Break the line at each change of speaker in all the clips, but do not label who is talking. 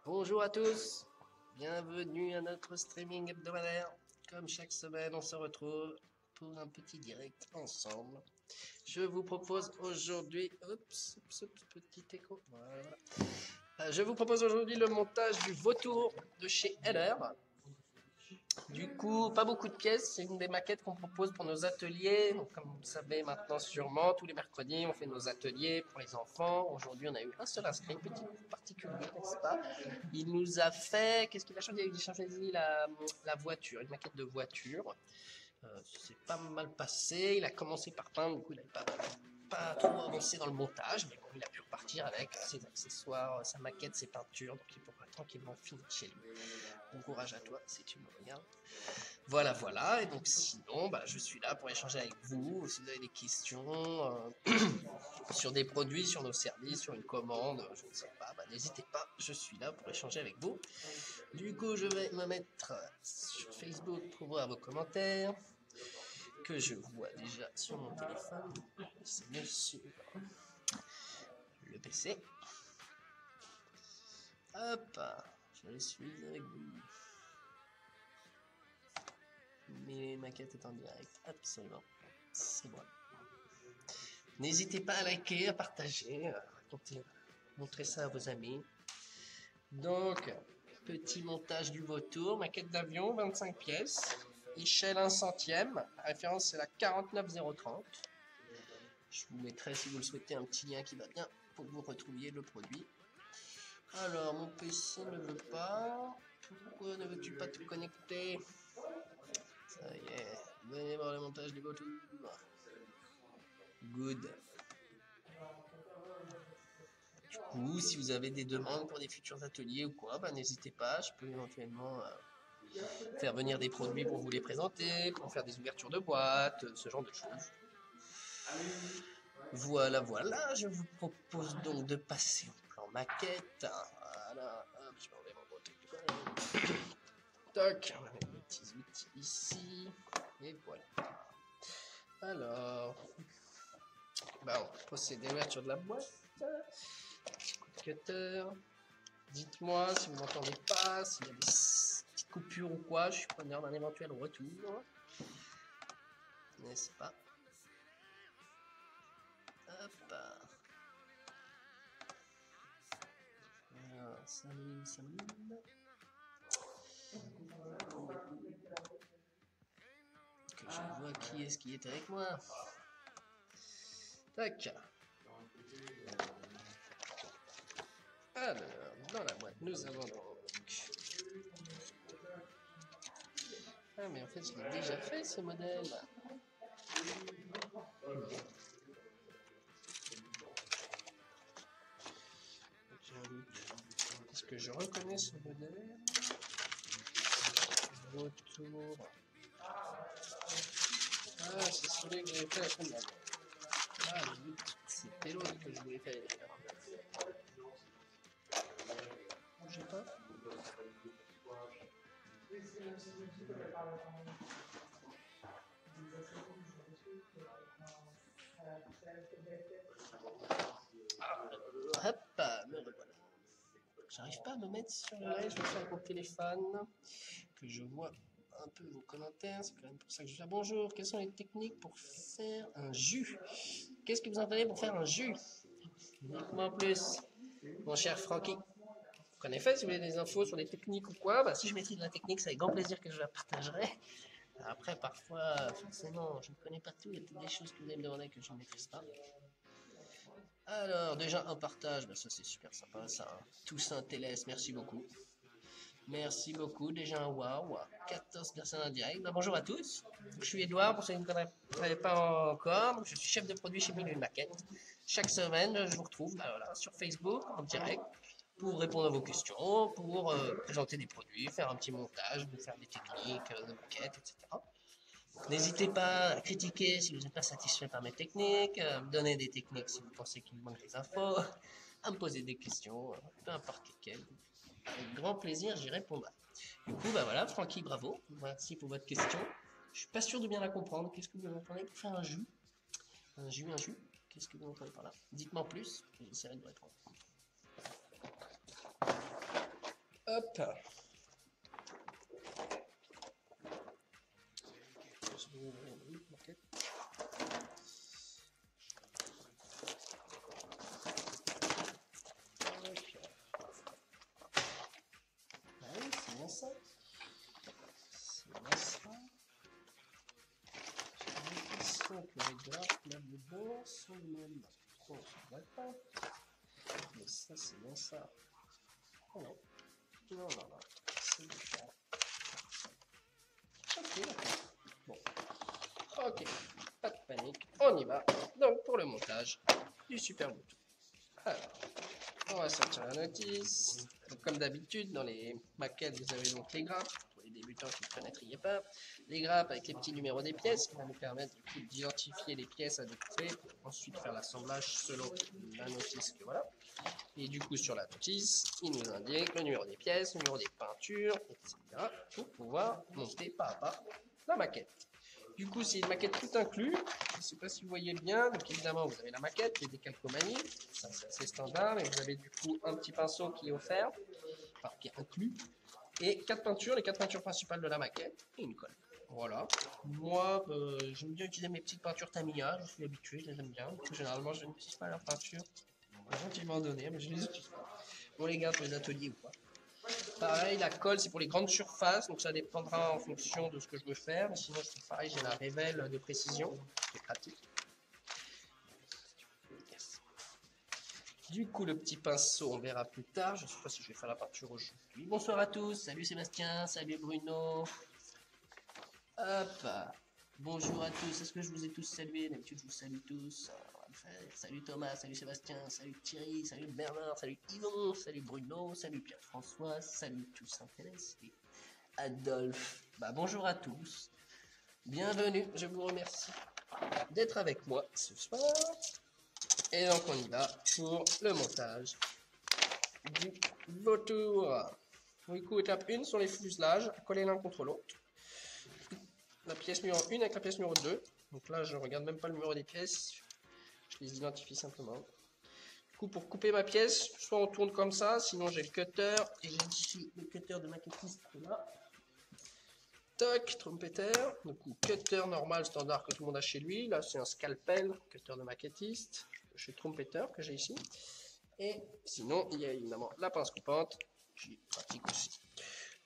Bonjour à tous, bienvenue à notre streaming hebdomadaire. Comme chaque semaine, on se retrouve pour un petit direct ensemble. Je vous propose aujourd'hui, petit écho, voilà. Je vous propose aujourd'hui le montage du vautour de chez Heller. Du coup, pas beaucoup de pièces, c'est une des maquettes qu'on propose pour nos ateliers. Donc, comme vous le savez maintenant sûrement, tous les mercredis, on fait nos ateliers pour les enfants. Aujourd'hui, on a eu un seul inscrit, petit particulier, n'est-ce pas? Il nous a fait, qu'est-ce qu'il a choisi? Il a choisi la voiture, une maquette de voiture. C'est pas mal passé, il a commencé par peindre, du coup il n'avait pas trop avancé dans le montage, mais bon, il a pu repartir avec ses accessoires, sa maquette, ses peintures, donc il pourra tranquillement finir chez lui. Bon courage à toi si tu me regardes. Voilà, et donc sinon, je suis là pour échanger avec vous, si vous avez des questions sur des produits, sur nos services, sur une commande, je ne sais pas, n'hésitez pas, je suis là pour échanger avec vous. Du coup, je vais me mettre sur Facebook pour voir vos commentaires, que je vois déjà sur mon téléphone, c'est bien sûr le PC. Hop, je suis avec vous. Mes maquettes est en direct, absolument, c'est moi. N'hésitez pas à liker, à partager, à raconter, montrer ça à vos amis. Donc, petit montage du vautour, maquette d'avion, 25 pièces, échelle 1 centième, la référence c'est la 49030. Je vous mettrai, si vous le souhaitez, un petit lien qui va bien pour que vous retrouviez le produit. Alors, mon PC ne veut pas. Pourquoi ne veux-tu pas te connecter? Ça y est, venez voir le montage du vautour. Good. Du coup, si vous avez des demandes pour des futurs ateliers ou quoi, n'hésitez pas, je peux éventuellement faire venir des produits pour vous les présenter, pour faire des ouvertures de boîtes, ce genre de choses. Voilà, je vous propose donc de passer au plan maquette. Voilà, hop, je vais enlever mon gros truc. Toc, on va mettre mes petits outils ici. Et voilà. Alors, on va procéder à l'ouverture de la boîte. Petit coup de cutter. Dites-moi si vous m'entendez pas, s'il y a des petites coupures ou quoi, je suis preneur d'un éventuel retour. N'est-ce pas? Hop. Alors, salut. Que je vois qui est avec moi. Tac. Alors, dans la boîte, nous avons donc... Ah, mais en fait, je l'ai déjà fait, ce modèle. Est-ce que je reconnais ce modèle? Retour. Ah, c'est celui que j'avais fait la semaine dernière. Ah, c'était l'autre que je voulais faire. Bougez pas. Hop, me revoilà. J'arrive pas à me mettre sur le live, je vais faire mon téléphone, que je vois un peu vos commentaires, c'est quand même pour ça que je fais bonjour. Quelles sont les techniques pour faire un jus? Qu'est-ce que vous entendez pour faire un jus? Dites-moi en plus, mon cher Francky. En effet, si vous avez des infos sur les techniques ou quoi, si je maîtrise la technique, c'est avec grand plaisir que je la partagerai. Après, parfois, forcément, je ne connais pas tout, il y a peut-être des choses que vous allez me demander que je ne maîtrise pas. Alors, déjà un partage, ça c'est super sympa ça. Toussaint Télès, merci beaucoup. Merci beaucoup, déjà un waouh. 14 personnes en direct. Bonjour à tous. Je suis Edouard, pour ceux qui ne me connaissent pas encore. Donc, je suis chef de produit chez Mille Maquette. Chaque semaine, je vous retrouve sur Facebook en direct pour répondre à vos questions, pour présenter des produits, faire un petit montage, vous faire des techniques de maquettes, etc. N'hésitez pas à critiquer si vous n'êtes pas satisfait par mes techniques, à me donner des techniques si vous pensez qu'il me manque des infos, à me poser des questions, peu importe lesquelles. Avec grand plaisir, j'y répondrai. Du coup, voilà, Francky, bravo. Merci pour votre question. Je suis pas sûr de bien la comprendre. Qu'est-ce que vous entendez pour faire un jus? Un jus. Qu'est-ce que vous entendez par là? Dites-moi en plus. J'essaierai de vous répondre. Hop. C'est bien ça. C'est bien ça. J'ai l'impression que les graphes là-dedans sont les mêmes. On ne se voit pas. Mais ça, c'est bien ça. Oh non. Non, non, non. C'est différent. Ok, d'accord. Bon. Ok. Pas de panique. On y va. Donc, pour le montage du super bouton. Alors, on va sortir la notice. Donc, comme d'habitude, dans les maquettes, vous avez donc les grappes. Pour les débutants qui ne connaîtraient pas. Les grappes avec les petits numéros des pièces qui vont nous permettre d'identifier les pièces à découper. Ensuite, faire l'assemblage selon la notice que voilà. Et du coup, sur la notice, il nous indique le numéro des pièces, le numéro des peintures, etc. pour pouvoir monter pas à pas la maquette. Du coup, c'est une maquette tout inclus. Je ne sais pas si vous voyez bien. Donc, évidemment, vous avez la maquette, les décalcomanies. Ça, c'est assez standard. Mais vous avez du coup un petit pinceau qui est offert, enfin, qui est inclus. Et 4 peintures, les 4 peintures principales de la maquette. Et une colle. Voilà. Moi, j'aime bien utiliser mes petites peintures Tamiya. Je suis habitué, je les aime bien. Généralement, je n'utilise pas leurs peintures. Gentiment donné, mais je les utilise pas. On les garde pour les ateliers ou pas. Pareil, la colle, c'est pour les grandes surfaces, donc ça dépendra en fonction de ce que je veux faire. Mais sinon, je fais pareil, j'ai la Révèle de précision, qui est pratique. Yes. Du coup, le petit pinceau, on verra plus tard. Je ne sais pas si je vais faire la peinture aujourd'hui. Bonsoir à tous, salut Sébastien, salut Bruno. Hop, bonjour à tous, est-ce que je vous ai tous salués? D'habitude, je vous salue tous. Salut Thomas, salut Sébastien, salut Thierry, salut Bernard, salut Yvon, salut Bruno, salut Pierre-François, salut tous intéressés. Adolphe, bonjour à tous. Bienvenue, je vous remercie d'être avec moi ce soir. Et donc on y va pour le montage du vautour. Du coup, étape 1 sur les fuselages, coller l'un contre l'autre. La pièce numéro 1 avec la pièce numéro 2. Donc là, je regarde même pas le numéro des pièces. Je les identifie simplement. Du coup, pour couper ma pièce, soit on tourne comme ça, sinon j'ai le cutter. Et j'ai ici le cutter de maquettiste là. Toc, trompeter. Du coup, cutter normal, standard que tout le monde a chez lui. Là, c'est un scalpel, cutter de maquettiste. Chez trompeter que j'ai ici. Et sinon, il y a évidemment la pince coupante, qui est pratique aussi.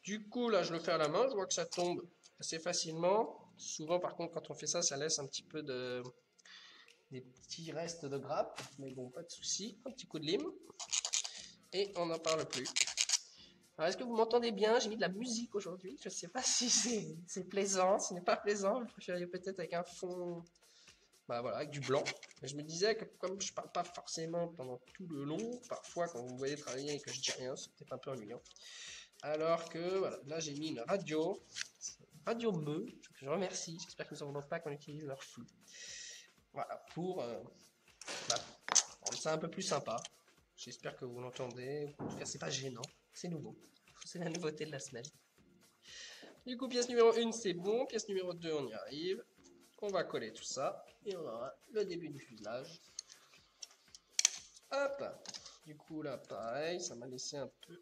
Du coup, là, je le fais à la main. Je vois que ça tombe assez facilement. Souvent, par contre, quand on fait ça, ça laisse un petit peu des petits restes de grappe. Mais bon, pas de souci. Un petit coup de lime. Et on n'en parle plus. Alors, est-ce que vous m'entendez bien? J'ai mis de la musique aujourd'hui. Je ne sais pas si c'est plaisant. Ce n'est pas plaisant. Vous préfériez peut-être avec un fond... voilà, avec du blanc. Mais je me disais que comme je parle pas forcément pendant tout le long, parfois quand vous me voyez travailler et que je dis rien, c'est peut-être un peu ennuyant. Alors que voilà, là j'ai mis une radio Meu, je remercie, j'espère que nous n'avons pas qu'on utilise leur flux. Voilà, pour rendre ça un peu plus sympa. J'espère que vous l'entendez, en tout cas c'est pas gênant, c'est nouveau, c'est la nouveauté de la semaine. Du coup, pièce numéro 1 c'est bon, pièce numéro 2 on y arrive. On va coller tout ça et on aura le début du fuselage. Hop, du coup là pareil, ça m'a laissé un peu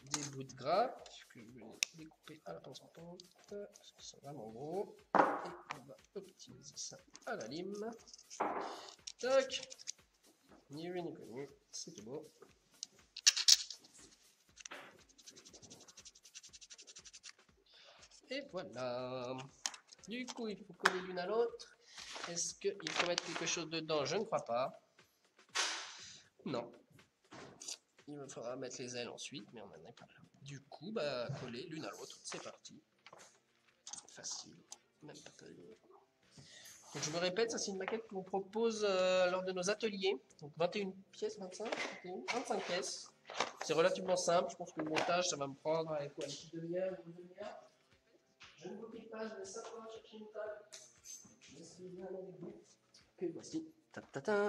des bouts de grappe que je vais découper à la pince coupante parce qu'ils sont vraiment gros. Et on va optimiser ça à la lime. Tac, ni vu ni connu, c'est tout bon. Et voilà. Du coup, il faut coller l'une à l'autre. Est-ce qu'il faut mettre quelque chose dedans? Je ne crois pas. Non. Il me faudra mettre les ailes ensuite, mais on n'en est pas là. Du coup, coller l'une à l'autre. C'est parti. Facile. Même pas que... Donc, je me répète, ça c'est une maquette qu'on propose lors de nos ateliers. Donc 21 pièces, 25, 25 pièces. C'est relativement simple. Je pense que le montage, ça va me prendre avec quoi, une petite demi-heure, une demi-heure. Je ne vous pique pas, je vais simplement chercher une table. Je suis bien avec vous. Que voici.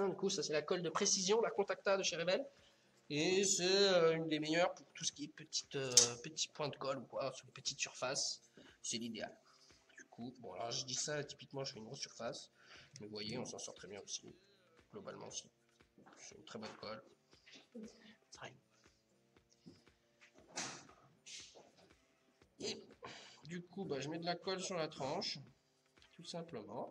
Du coup, ça c'est la colle de précision, la Contacta de chez Rebelle. Et c'est une des meilleures pour tout ce qui est petits points de colle ou quoi, sur les petites surfaces. C'est l'idéal. Du coup, bon, alors je dis ça, typiquement, je fais une grosse surface. Mais vous voyez, on s'en sort très bien aussi. Globalement aussi. C'est une très bonne colle. Et du coup, bah, je mets de la colle sur la tranche, tout simplement.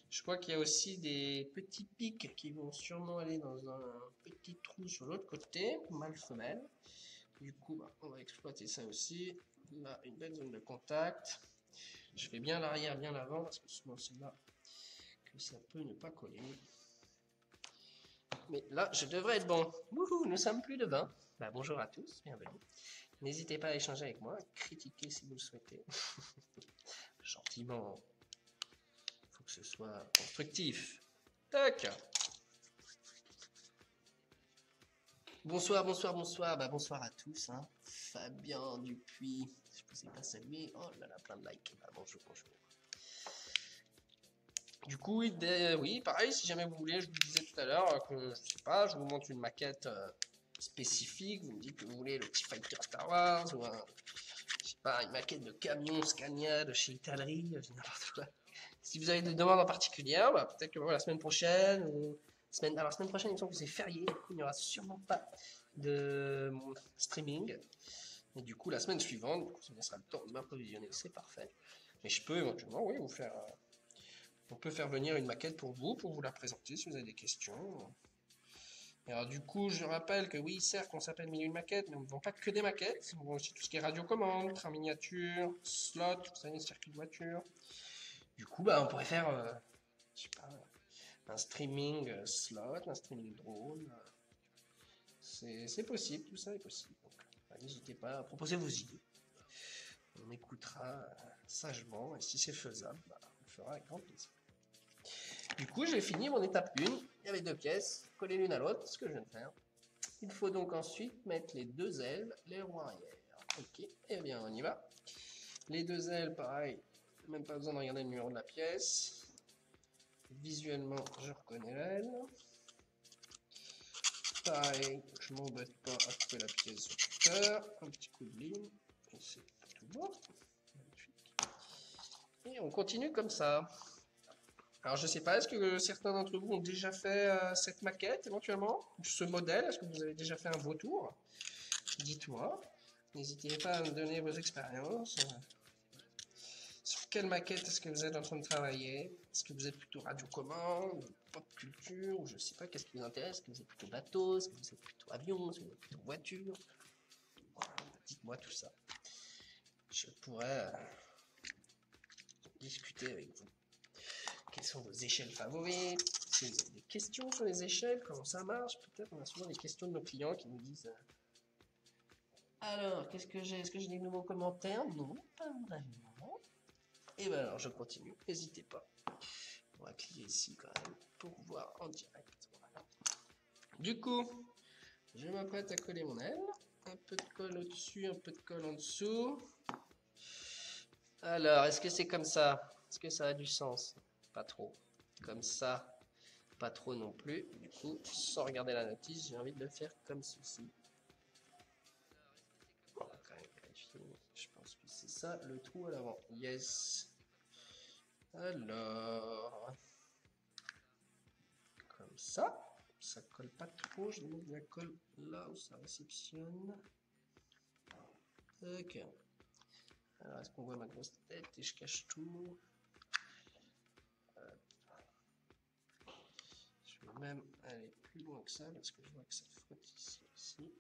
Je crois qu'il y a aussi des petits pics qui vont sûrement aller dans un petit trou sur l'autre côté, mâle-femelle. Du coup, bah, on va exploiter ça aussi. Là, une belle zone de contact. Je fais bien l'arrière, bien l'avant, parce que souvent c'est là que ça peut ne pas coller. Mais là, je devrais être bon. Wouhou, nous sommes plus de 20. Bah, bonjour à tous, bienvenue. N'hésitez pas à échanger avec moi, critiquer si vous le souhaitez. Gentiment. Il faut que ce soit constructif. Tac. Bonsoir, bonsoir, bonsoir. Bah, bonsoir à tous. Hein. Fabien Dupuis. Je ne vous ai pas salué. Oh là là, plein de likes. Bah, bonjour, bonjour. Du coup, oui, pareil, si jamais vous voulez, je vous disais tout à l'heure que, je sais pas, je vous montre une maquette spécifique. Vous me dites que vous voulez le T-Fighter Star Wars ou je sais pas, une maquette de camion Scania de chez Italry, n'importe quoi. Si vous avez des demandes en particulier, bah, peut-être que la semaine prochaine ou alors la semaine prochaine, il me semble que c'est férié, du coup, il n'y aura sûrement pas de streaming. Et du coup, la semaine suivante, du coup, ça me laissera le temps de m'approvisionner, c'est parfait. Mais je peux éventuellement, oui, vous faire. On peut faire venir une maquette pour vous la présenter si vous avez des questions. Et alors du coup, je rappelle que oui, certes, on s'appelle Mille et une maquettes, mais on ne vend pas que des maquettes. On vend aussi tout ce qui est radiocommande, train miniature, slot, vous savez, circuit de voiture. Du coup, bah, on pourrait faire, je sais pas, un streaming slot, un streaming drone. C'est possible, tout ça est possible. Donc, bah, n'hésitez pas à proposer vos idées. On écoutera sagement, et si c'est faisable, bah, on le fera avec grand plaisir. Du coup, j'ai fini mon étape 1. Il y avait 2 pièces, collées l'une à l'autre, ce que je viens de faire. Il faut donc ensuite mettre les 2 ailes, les roues arrière. Ok, et bien on y va. Les 2 ailes, pareil, même pas besoin de regarder le numéro de la pièce. Visuellement, je reconnais l'aile. Pareil, je m'embête pas à couper la pièce de hauteur. Un petit coup de ligne, et c'est tout bon. Et on continue comme ça. Alors je sais pas, est-ce que certains d'entre vous ont déjà fait cette maquette éventuellement, ce modèle, est-ce que vous avez déjà fait un vautour? Dites-moi, n'hésitez pas à me donner vos expériences. Sur quelle maquette est-ce que vous êtes en train de travailler? Est-ce que vous êtes plutôt radiocommande, pop culture, ou je sais pas, qu'est-ce qui vous intéresse? Est-ce que vous êtes plutôt bateau? Est-ce que vous êtes plutôt avion? Est-ce que vous êtes plutôt voiture? Voilà, dites-moi tout ça. Je pourrais discuter avec vous. Quelles sont vos échelles favorites? Si vous avez des questions sur les échelles, comment ça marche? Peut-être on a souvent des questions de nos clients qui nous disent alors, qu'est-ce que j'ai? Est-ce que j'ai des nouveaux commentaires? Non, pas vraiment. Et bien alors, je continue. N'hésitez pas. On va cliquer ici quand même pour voir en direct. Voilà. Du coup, je m'apprête à coller mon aile. Un peu de colle au-dessus, un peu de colle en dessous. Alors, est-ce que c'est comme ça? Est-ce que ça a du sens? Pas trop. Comme ça, pas trop non plus. Du coup, sans regarder la notice, j'ai envie de le faire comme ceci. On va quand même vérifier. Je pense que c'est ça, le trou à l'avant. Yes. Alors, comme ça. Ça colle pas trop. Je vais mettre de la colle là où ça réceptionne. Ok. Alors, est-ce qu'on voit ma grosse tête et je cache tout? Je vais même aller plus loin que ça parce que je vois que ça frotte ici aussi.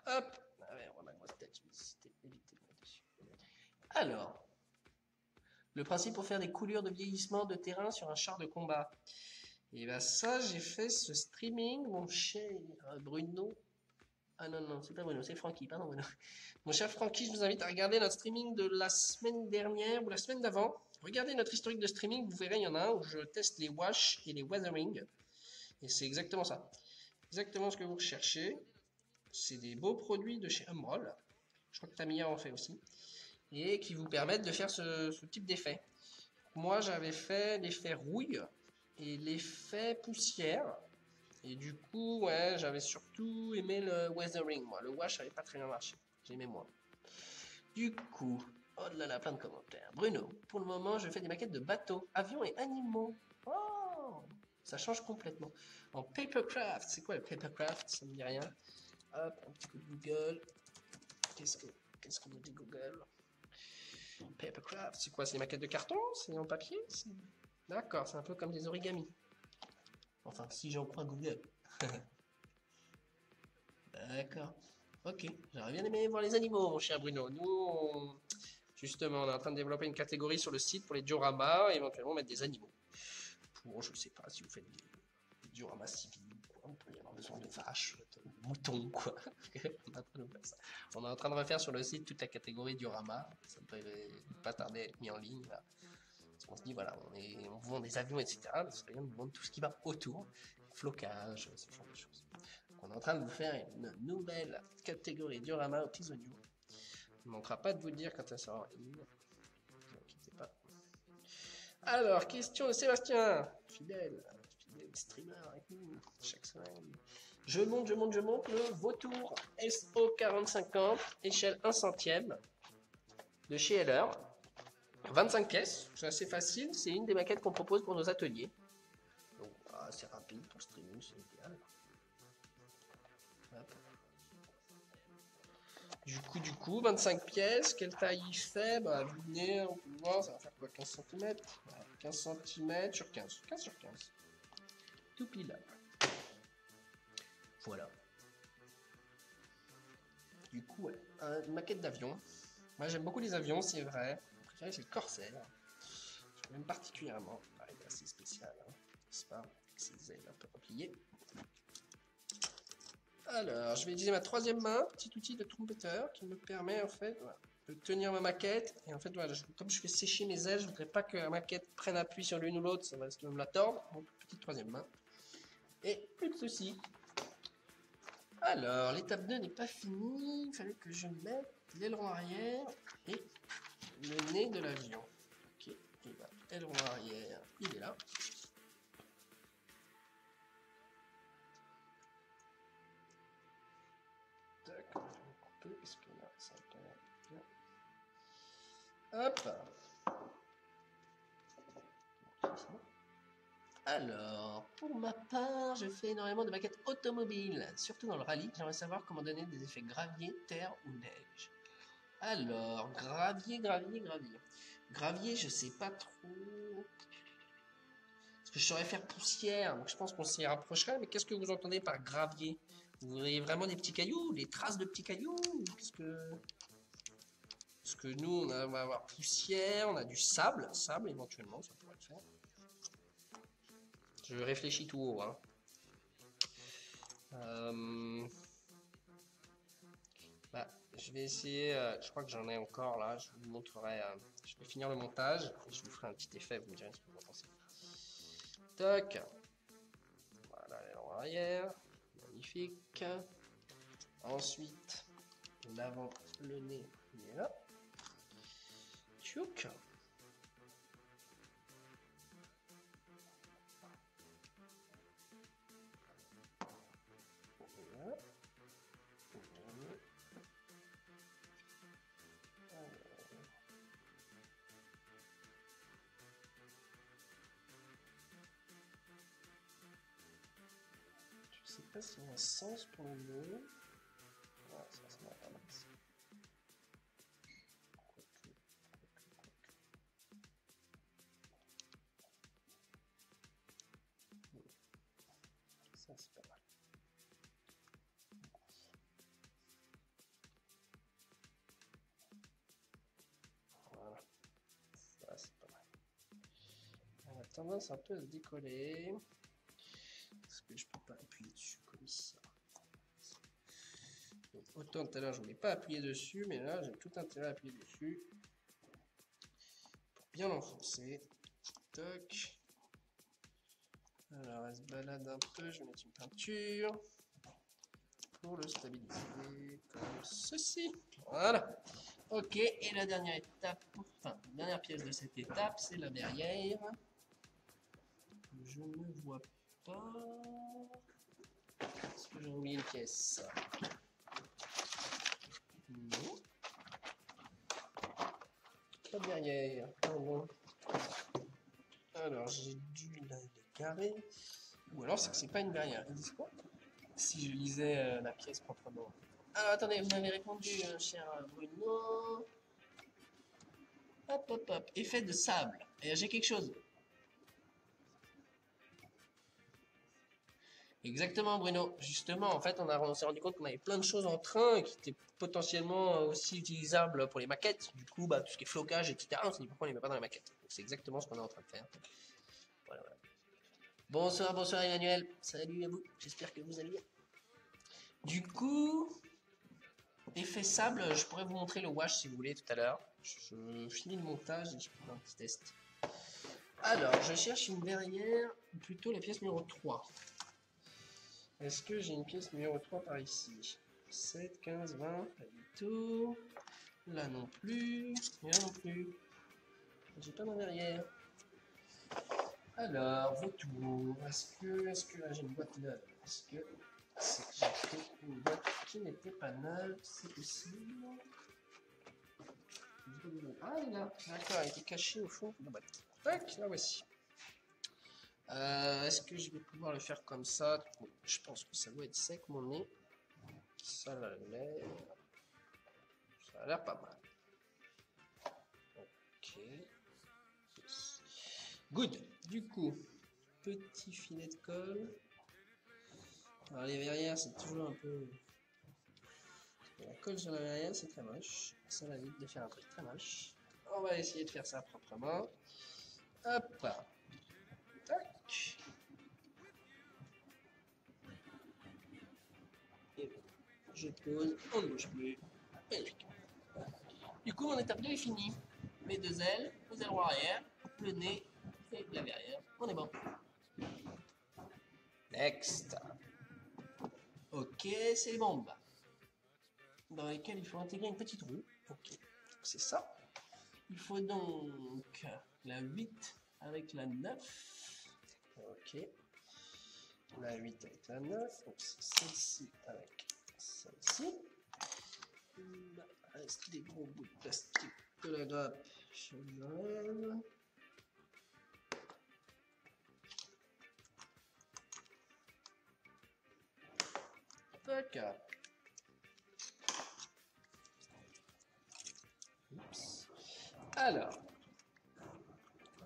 Hop! Ah ouais, on voit ma grosse tête. C'était éviter de dessus. Alors, le principe pour faire des coulures de vieillissement de terrain sur un char de combat. Et bien ça, j'ai fait ce streaming, mon cher Bruno. Ah non, non, c'est pas Bruno, c'est Francky, pardon Bruno. Mon cher Francky, je vous invite à regarder notre streaming de la semaine dernière ou la semaine d'avant. Regardez notre historique de streaming, vous verrez, il y en a un où je teste les wash et les weathering. Et c'est exactement ça. Exactement ce que vous recherchez. C'est des beaux produits de chez Humbrol. Je crois que Tamiya en fait aussi. Et qui vous permettent de faire ce type d'effet. Moi, j'avais fait l'effet rouille et l'effet poussière. Et du coup, ouais, j'avais surtout aimé le weathering, moi. Le wash n'avait pas très bien marché. J'aimais moins. Du coup, oh là là, plein de commentaires. Bruno, pour le moment, je fais des maquettes de bateaux, avions et animaux. Oh, ça change complètement. En papercraft, c'est quoi le papercraft? Ça me dit rien. Hop, un petit coup de Google. Qu'est-ce qu'on nous dit Google? Papercraft, c'est quoi? C'est des maquettes de carton? C'est en papier? D'accord, c'est un peu comme des origamis. Enfin, si j'en crois Google. D'accord. Ok, j'aurais bien aimé voir les animaux, mon cher Bruno. Justement, on est en train de développer une catégorie sur le site pour les dioramas, et éventuellement mettre des animaux. Pour, je sais pas, si vous faites des dioramas civils, quoi, on peut y avoir besoin de vaches, de moutons, quoi. On est en train de refaire sur le site toute la catégorie diorama. Ça ne devrait pas tarder à être mis en ligne, là. Parce qu'on se dit, voilà, on vend des avions, etc. Mais ce serait bien de vendre tout ce qui va autour. Flocage, ce genre de choses. Donc on est en train de vous faire une nouvelle catégorie diorama aux petits oignons. On ne manquera pas de vous dire quand elle sera en ligne. Ne vous inquiétez pas. Alors, question de Sébastien. Fidèle streamer avec nous chaque semaine. Je monte le vautour SO4050, échelle 1 centième, de chez Heller. 25 pièces, c'est assez facile, c'est une des maquettes qu'on propose pour nos ateliers. Donc, c'est rapide pour le streaming, c'est idéal. Hop. Du coup, 25 pièces, quelle taille il fait? Bah, vu le nez, on peut voir, ça va faire quoi, 15 cm? 15 cm sur 15, 15 sur 15. Tout pile là. Voilà. Du coup, ouais, une maquette d'avion. Moi, j'aime beaucoup les avions, c'est vrai. Mon préféré, c'est le Corsair. Je l'aime particulièrement. Il est assez spécial, hein, n'est-ce pas? Ses ailes un peu repliées. Alors, je vais utiliser ma troisième main, petit outil de trompetteur qui me permet en fait de tenir ma maquette. Et en fait, voilà, comme je fais sécher mes ailes, je ne voudrais pas que la maquette prenne appui sur l'une ou l'autre, ça va me la tordre. Donc, petite troisième main. Et plus de soucis. Alors, l'étape 2 n'est pas finie. Il fallait que je mette l'aileron arrière et le nez de l'avion. Ok, et bah, l'aileron arrière, il est là. D'accord, je vais couper parce que là, ça perd bien. Hop. Alors, pour ma part, je fais énormément de maquettes automobiles, surtout dans le rallye. J'aimerais savoir comment donner des effets gravier, terre ou neige. Alors, gravier. Gravier, je sais pas trop. Parce que je saurais faire poussière, donc je pense qu'on s'y rapprocherait. Mais qu'est-ce que vous entendez par gravier? Vous voyez vraiment des petits cailloux, des traces de petits cailloux? Parce que nous, on va avoir poussière, on a du sable éventuellement, ça pourrait le faire. Je réfléchis tout haut, hein. Je vais essayer, je crois que j'en ai encore là, je vous montrerai, je vais finir le montage et je vous ferai un petit effet, vous me direz ce que vous en pensez. Toc, voilà l'aileron arrière, magnifique. Ensuite, l'avant, le nez, il est là. Tchouk. Je sais pas s'il y a un sens pour le nez. Ouais, ça m'a pas mal. Ça, c'est pas mal. Voilà. Ça, c'est pas mal. On a tendance un peu à se décoller. Parce que je peux pas appuyer dessus comme ça. Donc, autant tout à l'heure, je voulais pas appuyer dessus, mais là, j'ai tout intérêt à appuyer dessus. Pour bien l'enfoncer. Toc. Alors, elle se balade un peu, je vais mettre une peinture pour le stabiliser comme ceci. Voilà. Ok, et la dernière étape, enfin, la dernière pièce de cette étape, c'est la verrière. Je ne vois pas. Est-ce que j'ai oublié une pièce? Non. Pas de verrière. Pardon. Alors, j'ai dû la garer. Ou alors, c'est que c'est pas une verrière. Ils disent quoi? Si je lisais la pièce proprement. Alors, attendez, vous m'avez répondu, cher Bruno. Hop, hop, hop. Effet de sable. Et j'ai quelque chose. Exactement, Bruno. Justement, en fait, on s'est rendu compte qu'on avait plein de choses en train qui étaient potentiellement aussi utilisables pour les maquettes. Du coup, bah, tout ce qui est flocage, etc., on s'est dit pourquoi on les met pas dans les maquettes. C'est exactement ce qu'on est en train de faire. Voilà, voilà. Bonsoir, bonsoir Emmanuel. Salut à vous. J'espère que vous allez bien. Du coup, effet sable, je pourrais vous montrer le wash si vous voulez tout à l'heure. Je finis le montage et je fais un petit test. Alors, je cherche une verrière, ou plutôt la pièce numéro 3. Est-ce que j'ai une pièce numéro 3 par ici? 7, 15, 20, pas du tout. Là non plus, là non plus. J'ai pas ma verrière. Alors, vautour. Est-ce que là j'ai une boîte neuve? Est-ce que j'ai pris une boîte qui n'était pas neuve? C'est possible. Ah, il est là. D'accord, il était caché au fond de la boîte. Tac, la voici. Est-ce que je vais pouvoir le faire comme ça? Je pense que ça doit être sec mon nez. Ça a l'air. Ça a l'air pas mal. Ok. Good. Du coup, petit filet de colle. Alors les verrières, c'est toujours un peu. La colle sur la verrière, c'est très moche. Ça va vite de faire un truc très moche. On va essayer de faire ça proprement. Hop. Tac. Et je pose, on ne bouge plus. Magnifique. Du coup, mon étape 2 est finie. Les deux ailes, les ailerons arrière, le nez et la verrière. On est bon. Next. Ok, c'est les bombes dans lesquelles il faut intégrer une petite roue. Ok, c'est ça. Il faut donc la 8 avec la 9. Ok. La 8 avec la 9. Donc c'est celle-ci avec celle-ci. Il reste des gros bouts de plastique de la grappe. Je les enlève. Tac. Oups. Alors,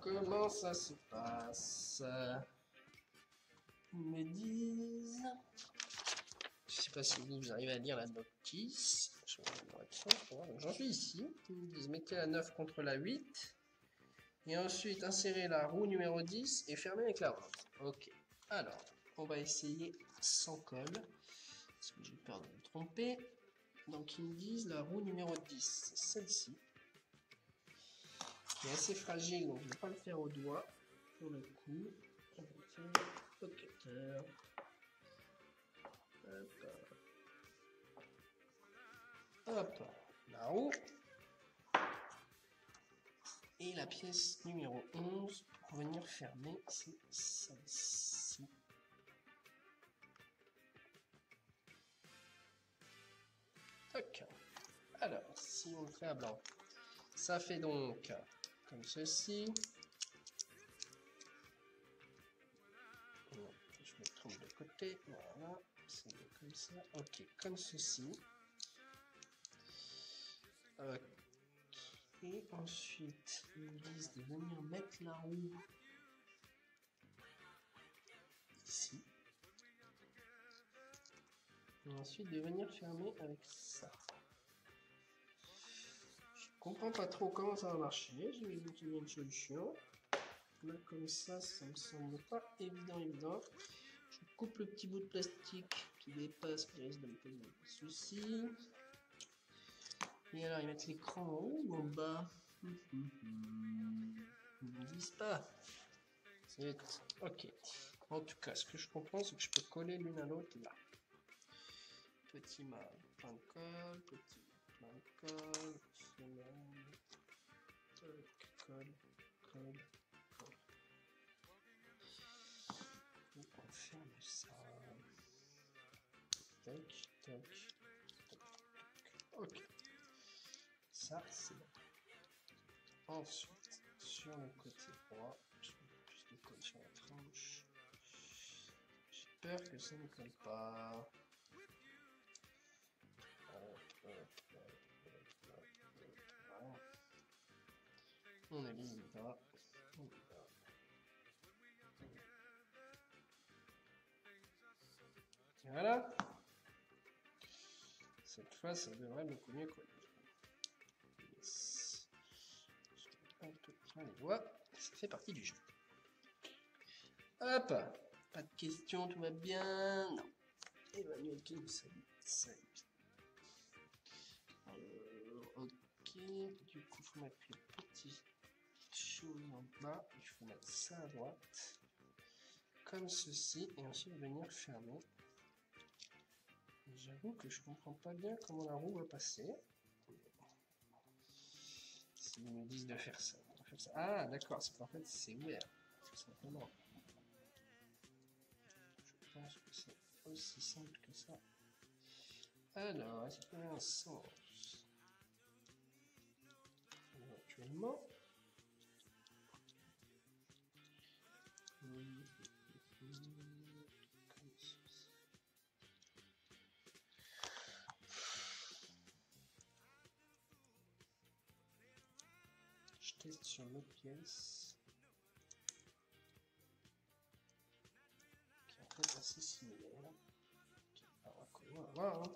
comment ça se passe? Ils me disent. Je sais pas si vous arrivez à lire la notice. J'en suis ici. Ils me disent mettez la 9 contre la 8. Et ensuite insérez la roue numéro 10 et fermez avec la roue. Ok. Alors, on va essayer sans colle. Parce que j'ai peur de me tromper. Donc ils me disent la roue numéro 10, c'est celle-ci. Qui est assez fragile, donc je ne vais pas le faire au doigt. Pour le coup, on va le faire au cutter. Hop, la roue. Et la pièce numéro 11, pour venir fermer, c'est celle-ci. Toc. Alors, si on le fait à blanc, ça fait donc comme ceci. Non, je me trompe de côté. Voilà, c'est comme ça. Ok, comme ceci. Et ensuite, ils me disent de venir mettre la roue ici. Et ensuite de venir fermer avec ça. Je comprends pas trop comment ça va marcher. Je vais vous donner une solution. Là, comme ça me semble pas évident. Je coupe le petit bout de plastique qui dépasse, qui risque de me poser des soucis. Et alors, ils mettent l'écran en haut ou en bas? Ils ne disent pas. C'est ok. En tout cas, ce que je comprends, c'est que je peux coller l'une à l'autre là. Petit mal, plein de colle, petit plein de colle, colle, colle. Et on ferme ça. Tac, tac, tac. Ok. Ça, c'est bon. Ensuite, sur le côté droit, je mets plus de colle sur la tranche. J'ai peur que ça ne colle pas. Voilà. On est là. Voilà. Cette fois, ça devrait beaucoup mieux coller. Yes. Un peu plein les doigts. Ça fait partie du jeu. Hop. Pas de questions, tout va bien. Non. Emmanuel King, salut. Salut. Ok. Du coup, il faut mettre les petites choses en bas. Il faut mettre ça à droite. Comme ceci. Et ensuite venir fermer. J'avoue que je comprends pas bien comment la roue va passer. S'ils me disent de faire ça. Ah, d'accord, c'est qu'en fait c'est ouvert. Tout simplement. Je pense que c'est aussi simple que ça. Alors, est-ce qu'il y a un sens? Éventuellement. Je teste sur l'autre pièce. Qui est en fait assez similaire. Alors, on va voir. Hein.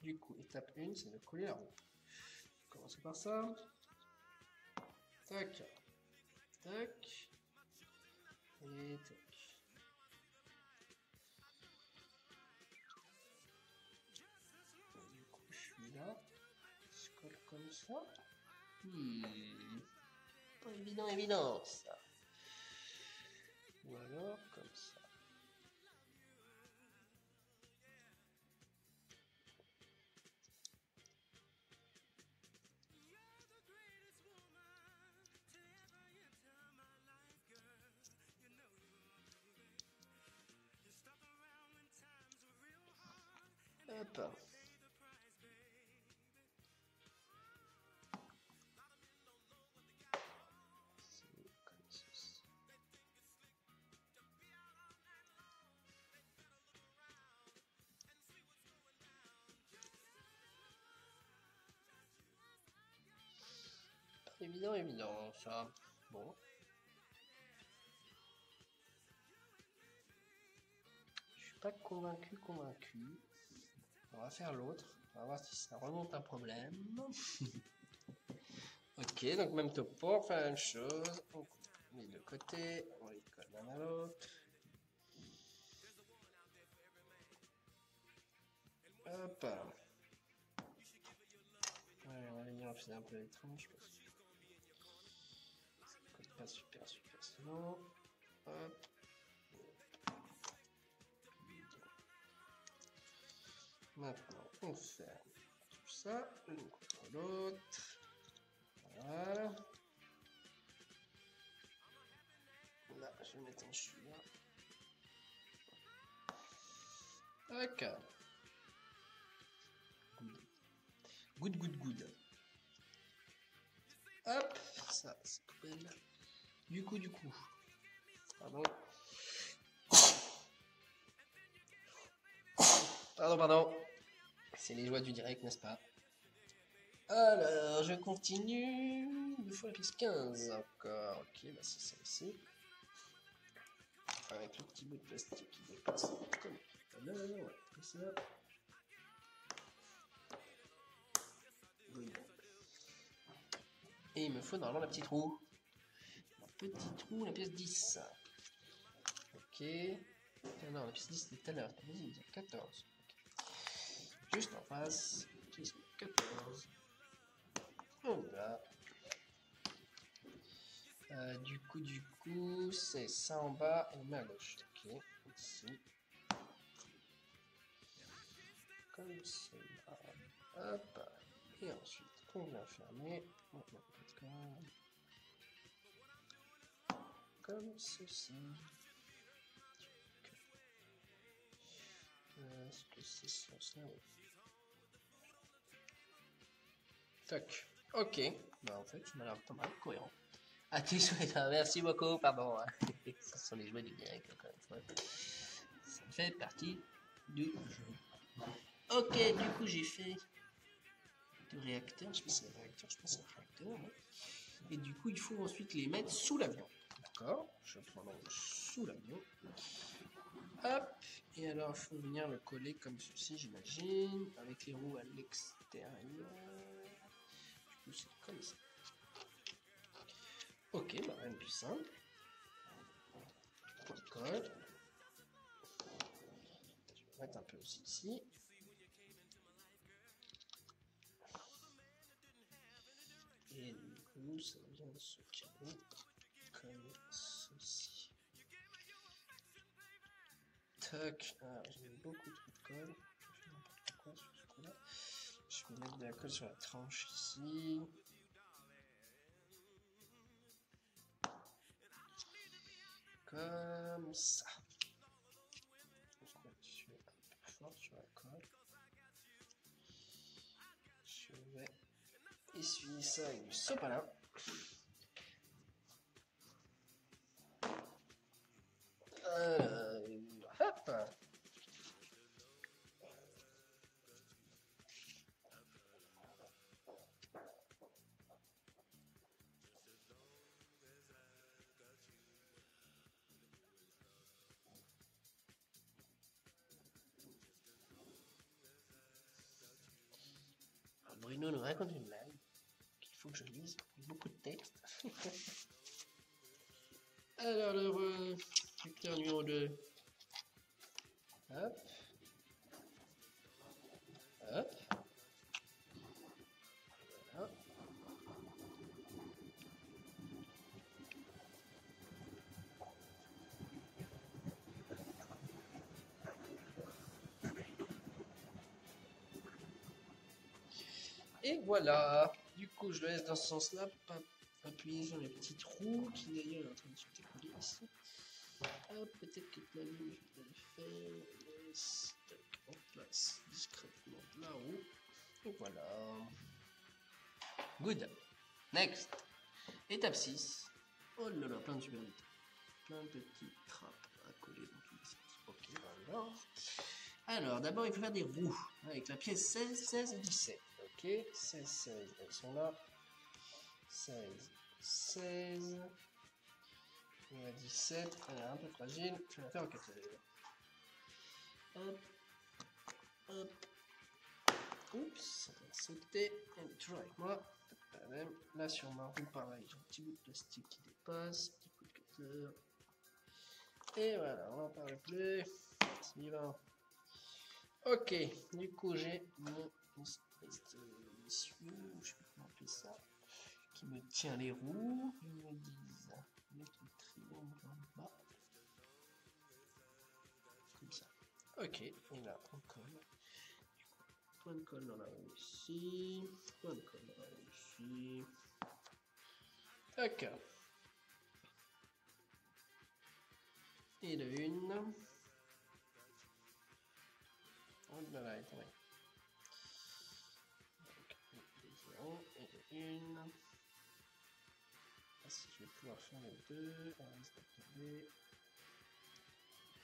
Du coup, étape 1, c'est de coller la roue. On va commencer par ça. Tac. Tac. Et tac. Et du coup, je suis là. Je colle comme ça. Pas évident ça. Ou alors comme ça. Hop. C'est comme ceci. Évident ça. Bon. Je suis pas convaincu. On va faire l'autre. On va voir si ça remonte un problème. Ok, donc même topo, on fait la même chose. On coupe les deux côtés, on les colle l'un à l'autre. Hop. Ouais, on va venir en faire un peu étrange parce que ça colle pas super sinon. Hop. Maintenant, on ferme tout ça, l'une contre l'autre. Voilà. Là, je vais mettre un celui-là. Ok. Good. Hop, ça, c'est poubelle. Du coup. Pardon. C'est les joies du direct, n'est-ce pas? Alors, je continue. Il me faut la pièce 15 encore. Ok, bah c'est ça ici. Avec le petit bout de plastique qui dépasse. Comme tout à l'heure. Comme ça. Oui. Et il me faut normalement la petite roue. La pièce 10. Ok. Non, la pièce 10 c'était tout à l'heure. Vas-y, 14. Okay. Juste en face. Pièce 14. Voilà. Du coup, c'est ça en bas et on met à gauche. Ok, ici. Comme cela. Hop. Et ensuite, on vient fermer. On va mettre comme ceci. Est-ce que c'est ça? Oui. Tac. Ok. Bah en fait, ça m'a l'air pas mal cohérent. Ah, tu souhaites. Merci beaucoup, pardon. Ce sont les jouets du direct, encore une fois. Ça fait partie du jeu. Ok, du coup, j'ai fait le réacteur. Je pense que c'est le réacteur, je pense que c'est le réacteur. Ouais. Et du coup, il faut ensuite les mettre sous l'avion. D'accord? Je prends donc sous l'avion. Hop. Et alors, il faut venir le coller comme ceci, j'imagine, avec les roues à l'extérieur. Du coup, c'est comme ça. Ok, bah rien de plus simple. On colle. Je vais mettre un peu aussi ici. Et du coup, ça vient se caler comme ceci. Tac. Alors, j'ai mis beaucoup trop de colle. Je fais n'importe quoi sur ce coup-là. Je vais mettre de la colle sur la tranche ici. Comme ça. Je suis un peu fort sur la colle. Je vais essuyer ça avec du sopalin. Hop. Bruno nous raconte une blague qu'il faut que je lise, beaucoup de texte. Alors, le lecteur numéro 2. Hop. Hop. Voilà. Et voilà. Du coup, je le laisse dans ce sens-là pour pas appuyer sur les petits trous qui d'ailleurs est en train de se décoller ici. Hop, peut-être que la ligne, je vais le faire. Yes. Tac, on place discrètement là-haut. Et voilà. Good. Next. Étape 6. Oh là là, plein de supervités. Plein de petites trappes à coller dans tous les sens. Ok, alors. Alors, d'abord, il faut faire des roues avec la pièce 16, 16 et 17. Ok, 16, 16, elles sont là. 16, 16. Et la 17, elle est un peu fragile. Je vais la faire en 4 heures. Hop, hop. Oups, ça va sauter. Elle est toujours avec moi. Là, sur ma roue, pareil, j'ai un petit bout de plastique qui dépasse. Petit coup de cutter. Et voilà, on n'en parle plus. Suivant. Ok, du coup, j'ai mon espèce d'essieu, je sais pas comment appeler ça, qui me tient les roues. Ils me disent mettre le triangle en bas. Comme ça. Ok, et là, on colle. Point de colle dans la roue ici. Point de colle dans la roue ici. Tac. Et de une. Oh là là, attendez. Et de une. Ah, si je vais pouvoir faire les deux. On risque de tomber.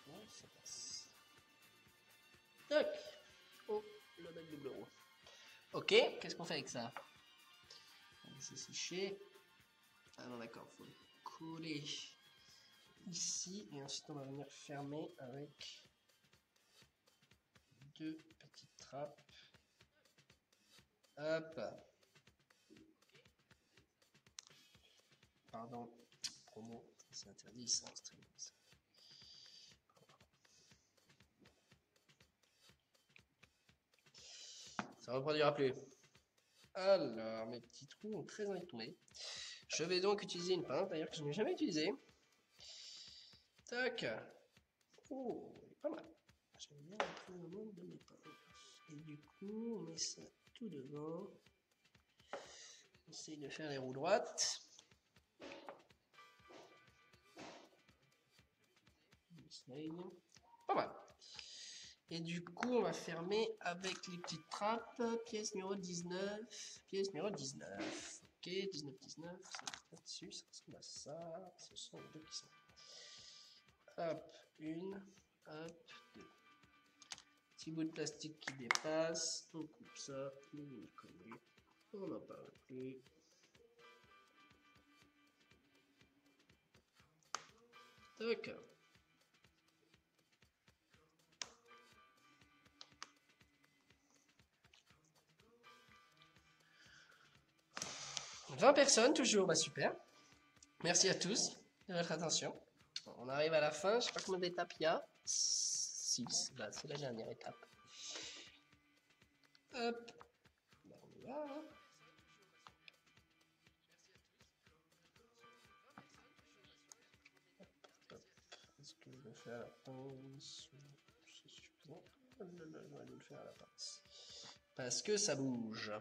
Ouais, ça passe. Tac. Oh, le bel double roue. Ok, qu'est-ce qu'on fait avec ça? On va laisser sécher. Ah non, d'accord, il faut le coller ici. Et ensuite, on va venir fermer avec deux petites trappes. Hop. Pardon, promo, c'est interdit ça en stream. Ça ne reproduira plus. Alors, mes petits trous ont très envie de tomber. Je vais donc utiliser une pince, d'ailleurs que je n'ai jamais utilisée. Tac. Oh, elle est pas mal. J'aime bien le moment de mes pinces. Et du coup, on met ça tout devant. On essaye de faire les roues droites. Pas mal. Et du coup, on va fermer avec les petites trappes. Pièce numéro 19. Pièce numéro 19. Ok, 19, 19. Ça va dessus. Ça ressemble à ça. Ce sont les deux qui sont. Hop, une. Hop, deux. Petit bout de plastique qui dépasse. On coupe ça. On va coller. On n'en parle plus. Toc. 20 personnes toujours, bah super. Merci à tous de votre attention. On arrive à la fin, je sais pas combien d'étapes il y a. 6, bah, c'est la dernière étape. Hop, bah, on y va. Hein. Est-ce que je vais faire la pince? C'est suffisant. Je vais le faire à la pince. Parce que ça bouge.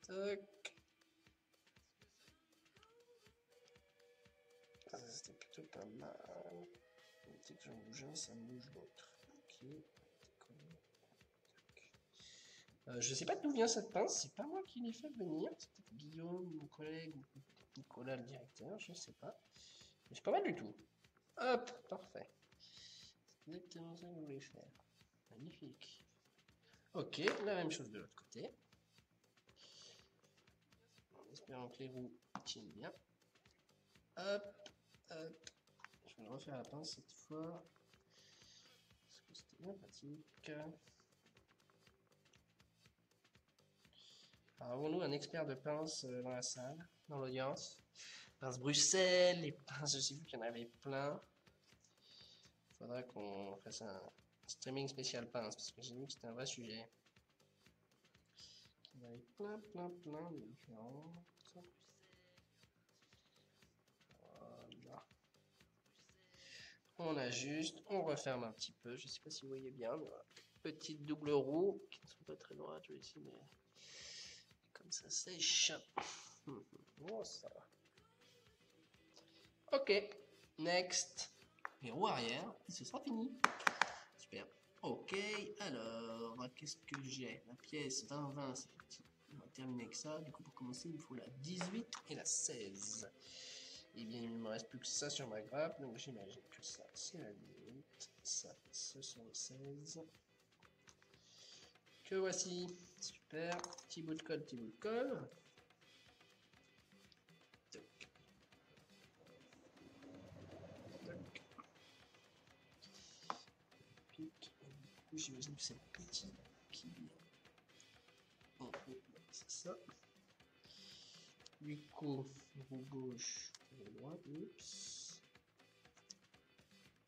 Tac. C'était plutôt pas mal. Dès que j'en bouge un, ça me bouge l'autre. Ok. Je sais pas d'où vient cette pince, c'est pas moi qui l'ai fait venir, c'est peut-être Guillaume, mon collègue, ou Nicolas, le directeur, je sais pas. Mais c'est pas mal du tout. Hop, parfait. C'est exactement ça que je voulais faire. Magnifique. Ok, la même chose de l'autre côté. En espérant que les roues tiennent bien. Hop, hop. Je vais le refaire à la pince cette fois. Parce que c'était bien pratique. Alors, avons-nous un expert de pince dans la salle, dans l'audience? Pince Bruxelles, les pinces, je sais plus qu'il y en avait plein. Il faudra qu'on fasse un streaming spécial pince, parce que j'ai vu que c'était un vrai sujet. Il y en avait plein de différentes. Voilà. On ajuste, on referme un petit peu. Je sais pas si vous voyez bien, mais voilà. Petites doubles roues qui ne sont pas très droites, je vais essayer, mais comme ça sèche. Oh, ça va. Ok, next. Les roues arrière, et ce sera fini. Super. Ok, alors, qu'est-ce que j'ai? La pièce 20-20, c'est petit. On va terminer avec ça. Du coup, pour commencer, il me faut la 18 et la 16. Et bien, il ne me reste plus que ça sur ma grappe, donc j'imagine que ça, c'est la 18. Ça, ce sont les 16. Que voici. Super. Petit bout de colle, petit bout de colle. J'imagine que c'est le petit qui vient. Oh, c'est ça. Du coup, roue gauche, roue droite, oups.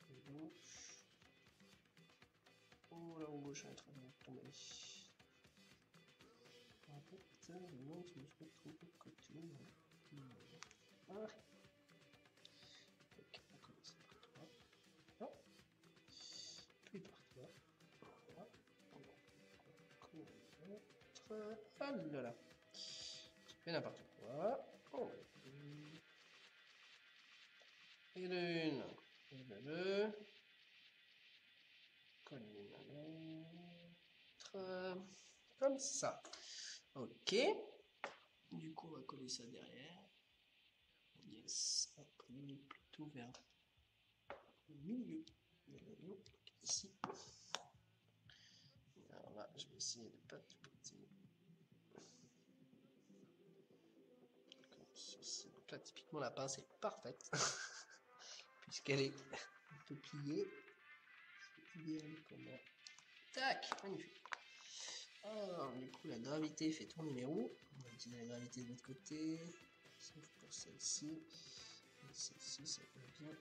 Roue gauche. Oh, la roue gauche est en train de tomber. En fait, non, je me suis pas trompé de côté. Ah. Ok, on commence par toi. Non. Puis par toi. Voilà. Ah là là. Tu fais n'importe quoi. Oh. Et l'une. Et le deux. Colle l'une à l'autre. Comme ça. Ok. Du coup, on va coller ça derrière. Yes. Hop, on est plutôt vers le milieu de l'anneau. Ici. Alors là, je vais essayer de ne pas tout péter. Comme ceci. Donc là, typiquement, la pince est parfaite. Puisqu'elle est un peu pliée. C'est idéal pour moi. Tac, magnifique. Alors, du coup, la gravité fait tourner les roues. On va utiliser la gravité de l'autre côté. Sauf pour celle-ci. Celle-ci, ça va bien.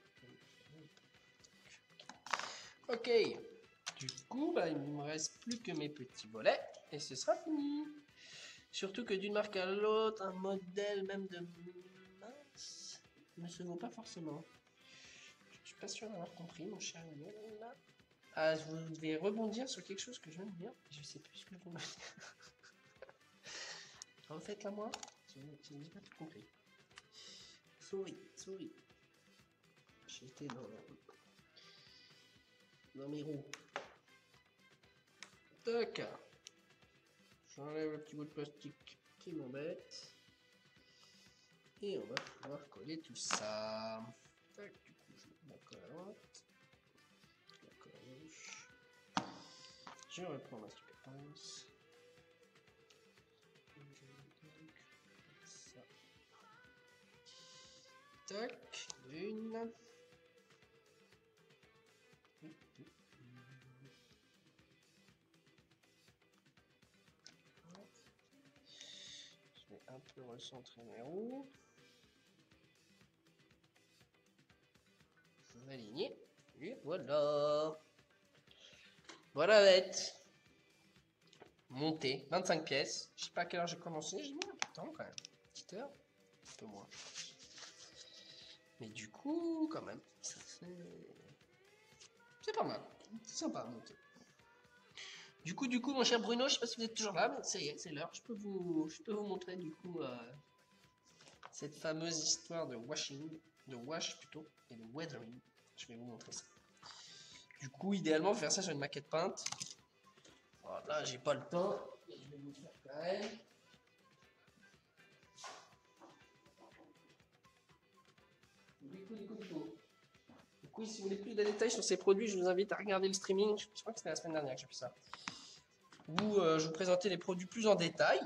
Ok. Du coup, bah, il ne me reste plus que mes petits volets. Et ce sera fini. Surtout que d'une marque à l'autre, un modèle même de mince ne se vaut pas forcément. Je suis pas sûr d'avoir compris, mon cher Lionel. Ah, vous devez rebondir sur quelque chose que je viens de dire. Je sais plus ce que je viens de dire. Refaites-la moi. Je n'ai pas tout compris. Souris. J'étais dans mes roues. Tac. J'enlève le petit bout de plastique qui m'embête. Et on va pouvoir coller tout ça. Tac, du coup, je mets la colle à droite. La colle à gauche. Je reprends ma super pense. Ça. Tac, une. Je vais un peu recentrer mes roues. Aligner. Et voilà. Voilà bête. Monté, 25 pièces. Je sais pas à quelle heure j'ai commencé, j'ai mis un peu de temps quand même. Petite heure, un peu moins. Mais du coup, quand même, ça fait... C'est pas mal. C'est sympa à monter. Du coup, mon cher Bruno, je sais pas si vous êtes toujours là, mais ça y est, c'est l'heure. Je peux vous montrer du coup cette fameuse histoire de washing, de wash plutôt, et de weathering. Je vais vous montrer ça. Du coup, idéalement, faire ça sur une maquette peinte. Voilà, j'ai pas le temps. Je vais vous le faire quand même. Du coup, si vous voulez plus de détails sur ces produits, je vous invite à regarder le streaming. Je crois que c'était la semaine dernière que j'ai fait ça. Où je vous présentais les produits plus en détail.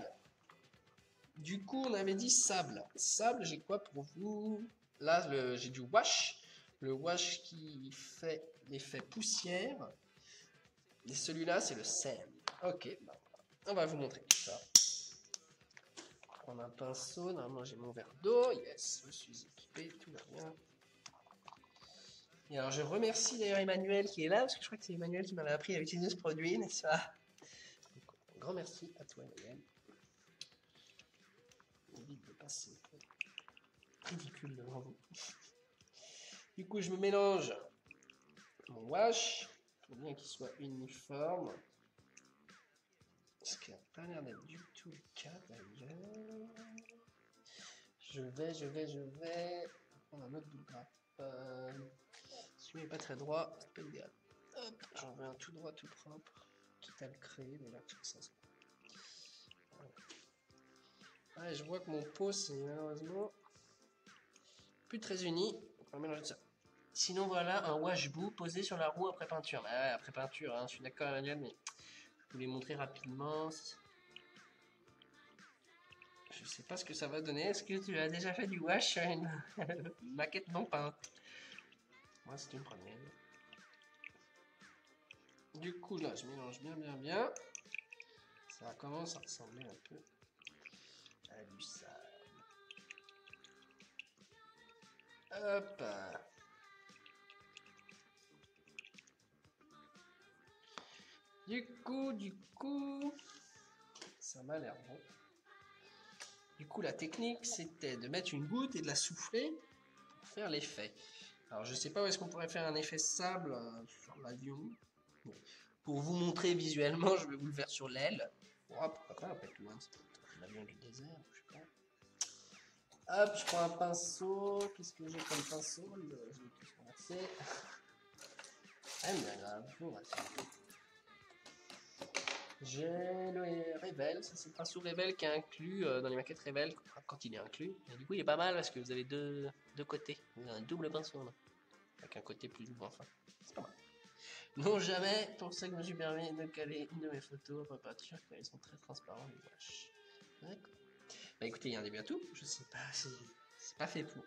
Du coup, on avait dit sable. Sable, j'ai quoi pour vous? Là, j'ai du wash. Le wash qui fait l'effet poussière. Et celui-là, c'est le sand. Ok, bah, on va vous montrer tout ça. On a un pinceau. Normalement, j'ai mon verre d'eau. Yes, je suis équipé. Tout va bien. Et alors, je remercie d'ailleurs Emmanuel qui est là, parce que je crois que c'est Emmanuel qui m'avait appris à utiliser ce produit, n'est-ce pas? Donc, un grand merci à toi, Emmanuel. Évite de passer ridicule devant vous. Du coup, je me mélange mon wash. Il faut bien qu'il soit uniforme. Ce qui n'a pas l'air d'être du tout le cas d'ailleurs. Je vais prendre un autre bout de grappe. Celui-là n'est pas très droit, c'est pas idéal. Hop, j'en veux un tout droit, tout propre. Quitte à le créer, mais là, ça se... Ouais, je vois que mon pot, c'est malheureusement plus très uni. On va mélanger ça. Sinon, voilà un wash bout posé sur la roue après peinture. Bah ouais, après peinture, hein, je suis d'accord, Emmanuel, mais je vous l'ai montré rapidement. Je sais pas ce que ça va donner. Est-ce que tu as déjà fait du wash sur une maquette non peinte? Moi, c'est une première. Du coup, là, je mélange bien. Ça commence à ressembler un peu à du sable. Hop. Du coup, ça m'a l'air bon. Du coup, la technique, c'était de mettre une goutte et de la souffler pour faire l'effet. Alors, je sais pas où est-ce qu'on pourrait faire un effet sable sur l'avion. Bon. Pour vous montrer visuellement, je vais vous le faire sur l'aile. Oh, pourquoi pas, après tout, hein, c'est l'avion du désert, je sais pas. Hop, je prends un pinceau. Qu'est-ce que j'ai comme pinceau? Je vais tout ramasser. Ah, mais bien grave, je vous rassure. J'ai le Revel, ça c'est le pinceau Revel qui est inclus dans les maquettes Revel quand il est inclus. Et du coup il est pas mal parce que vous avez deux côtés, vous avez un double pinceau là, avec un côté plus lourd enfin. C'est pas mal. Non jamais, pour ça que je me suis permis de caler une de mes photos en peinture car ils sont très transparents les wash. D'accord. Bah écoutez, il y a un début à tout, je sais pas, c'est pas fait pour.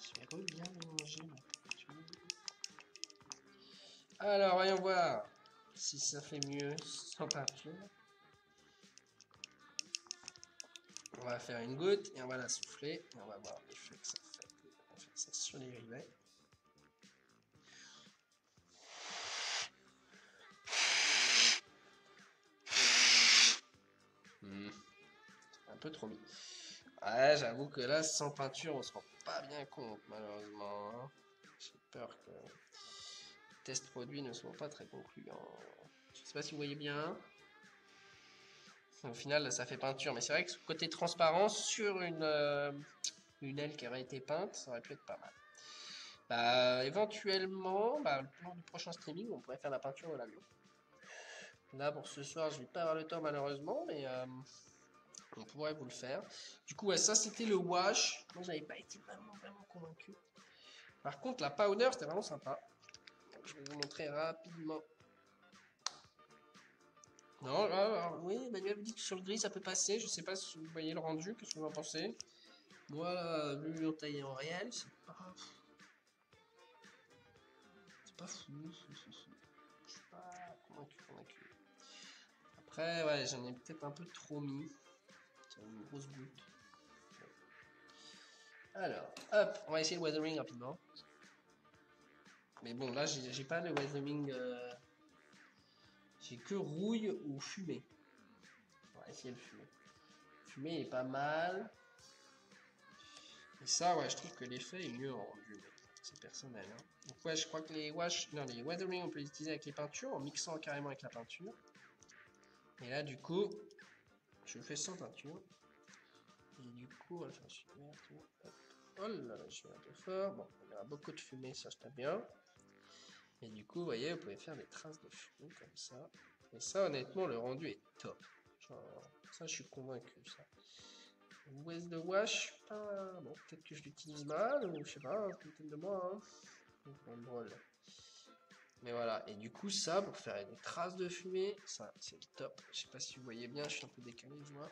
Je vais bien mélanger ma peinture. Alors voyons voir si ça fait mieux sans peinture. On va faire une goutte et on va la souffler et on va voir l'effet que ça fait. On va faire ça sur les rivets. Un peu trop mis. Ouais, j'avoue que là, sans peinture, on se rend pas bien compte, malheureusement. Hein. J'ai peur que les tests produits ne soient pas très concluants. Je sais pas si vous voyez bien. Au final, ça fait peinture, mais c'est vrai que ce côté transparent sur une aile qui aurait été peinte, ça aurait pu être pas mal. Bah, éventuellement, le plan du prochain streaming, on pourrait faire la peinture de l'avion. Là, pour ce soir, je vais pas avoir le temps malheureusement, mais on pourrait vous le faire. Du coup, ouais, ça c'était le wash. Moi, j'avais pas été vraiment convaincu. Par contre, la powder, c'était vraiment sympa. Je vais vous montrer rapidement Non, oui, Manuel me dit que sur le gris ça peut passer. Je sais pas si vous voyez le rendu, qu'est-ce que vous en pensez? Moi, là, vu en taille en réel, c'est pas fou. Je suis pas convaincu. Après, ouais, j'en ai peut-être un peu trop mis. C'est une grosse goutte. Alors, hop, on va essayer le weathering rapidement. Mais bon, là, j'ai pas le weathering. J'ai que rouille ou fumée. On va essayer le fumée. Fumée est pas mal. Et ça, ouais, je trouve que l'effet est mieux rendu. Mais c'est personnel. Hein. Donc, ouais, je crois que les weathering, on peut les utiliser avec les peintures en mixant carrément avec la peinture. Et là, du coup, je fais sans peinture. Et du coup, on va faire super. Oh là là, je suis un peu fort. Bon, il y aura beaucoup de fumée, ça je tape bien. Et du coup, vous voyez, vous pouvez faire des traces de fumée comme ça. Et ça, honnêtement, le rendu est top. Genre, ça, je suis convaincu, ça. Where's the wash? Pas... Bon, peut-être que je l'utilise mal, ou je sais pas, peut-être de moi, hein. Bon, drôle. Mais voilà, et du coup, ça, pour faire des traces de fumée, ça, c'est le top. Je sais pas si vous voyez bien, je suis un peu décalé, je vois.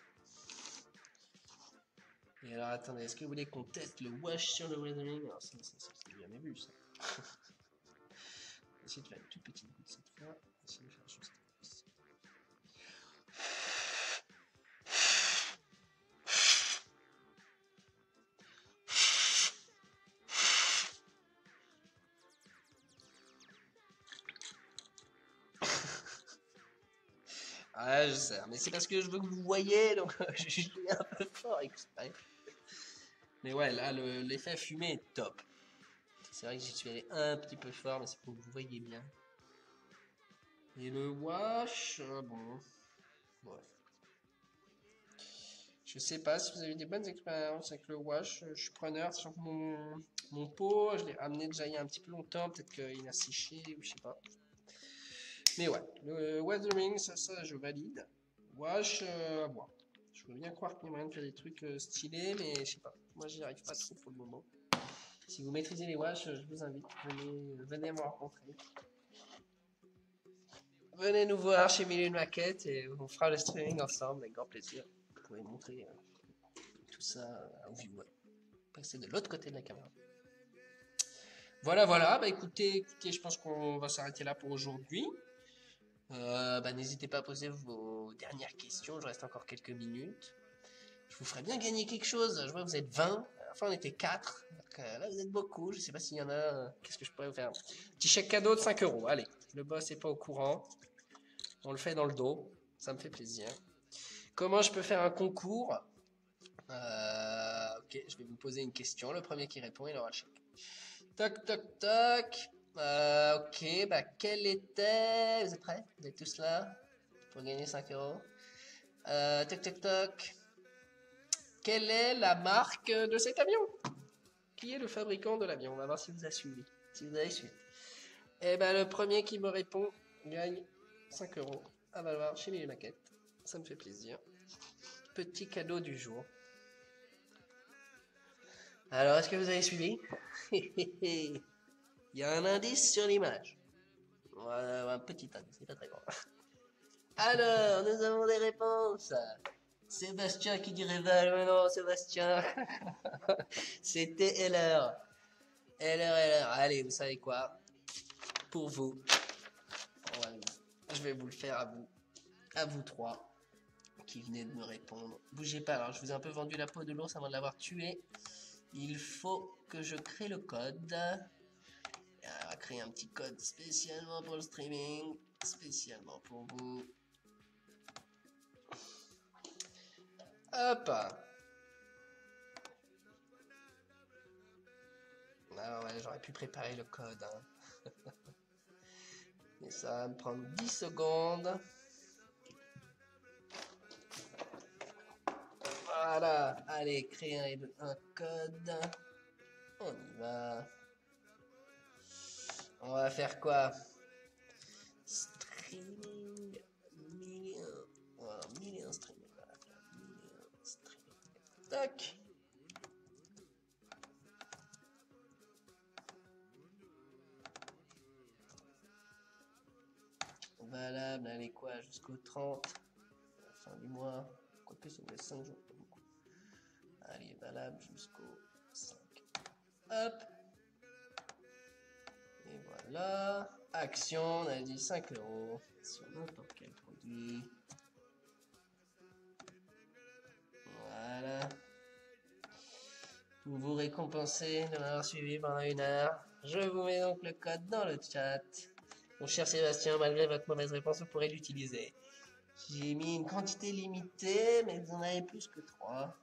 Et alors, attendez, est-ce que vous voulez qu'on teste le wash sur le weathering? Alors, ça c'est jamais vu, ça. On va essayer de faire une toute petite goutte cette fois. On va essayer de faire juste ici. Ah, je sais, mais c'est parce que je veux que vous voyez, donc je l'ai un peu fort exprès. Mais ouais, là, l'effet fumé est top. C'est vrai que j'y suis allé un petit peu fort, mais c'est pour que vous voyez bien. Et le wash, bon, bref. Je sais pas si vous avez des bonnes expériences avec le wash. Je suis preneur sur mon pot. Je l'ai amené déjà il y a un petit peu longtemps. Peut-être qu'il a séché ou je sais pas. Mais ouais, le weathering, ça je valide. Wash, bon. Je veux bien croire qu'il y a moyen de faire des trucs stylés, mais je sais pas. Moi, j'y arrive pas trop pour le moment. Si vous maîtrisez les wash, je vous invite. Venez me rencontrer. Venez nous voir chez Mille et une Maquette et on fera le streaming ensemble avec grand plaisir. Vous pouvez montrer tout ça au viewer. Passer de l'autre côté de la caméra. Voilà, bah écoutez, je pense qu'on va s'arrêter là pour aujourd'hui. N'hésitez pas à poser vos dernières questions, je reste encore quelques minutes. Je vous ferai bien gagner quelque chose, je vois que vous êtes 20, à la fin on était 4, donc là vous êtes beaucoup, je sais pas s'il y en a, qu'est-ce que je pourrais vous faire? Petit chèque cadeau de 5 euros, allez, le boss est pas au courant, on le fait dans le dos, ça me fait plaisir. Comment je peux faire un concours? Ok, je vais vous poser une question, le premier qui répond il aura le chèque. Toc, toc, toc. Ok, quel était... Vous êtes prêts? Vous êtes tous là pour gagner 5 euros? Toc, toc, toc. Quelle est la marque de cet avion? Qui est le fabricant de l'avion? On va voir si vous avez suivi. Si vous avez suivi. Eh ben, le premier qui me répond gagne 5 euros à valoir chez Mille Maquette. Ça me fait plaisir. Petit cadeau du jour. Alors, est-ce que vous avez suivi? Il y a un indice sur l'image. Voilà, un petit indice, c'est pas très grand. Alors, nous avons des réponses. Sébastien qui dirait Val, mais non, Sébastien. C'était Heller. Heller. Allez, vous savez quoi? Pour vous, je vais vous le faire à vous trois qui venez de me répondre. Bougez pas, alors je vous ai un peu vendu la peau de l'ours avant de l'avoir tué. Il faut que je crée le code. On va créer un petit code spécialement pour le streaming, spécialement pour vous. Hop. Ah ouais, j'aurais pu préparer le code. Hein. Et ça va me prendre 10 secondes. Voilà, allez, créer un code. On y va. On va faire quoi? Streaming million. Voilà, million streaming. Voilà, million streaming. Tac. Valable, allez. aller quoi jusqu'au 30, la fin du mois. Quoique ça me laisse 5 jours, pas beaucoup. Allez, valable jusqu'au 5. Hop. Et voilà. Action, on a dit 5 € sur n'importe quel produit. Voilà. Pour vous récompenser de m'avoir suivi pendant 1 heure, je vous mets donc le code dans le chat. Mon cher Sébastien, malgré votre mauvaise réponse, vous pourrez l'utiliser. J'ai mis une quantité limitée, mais vous en avez plus que 3.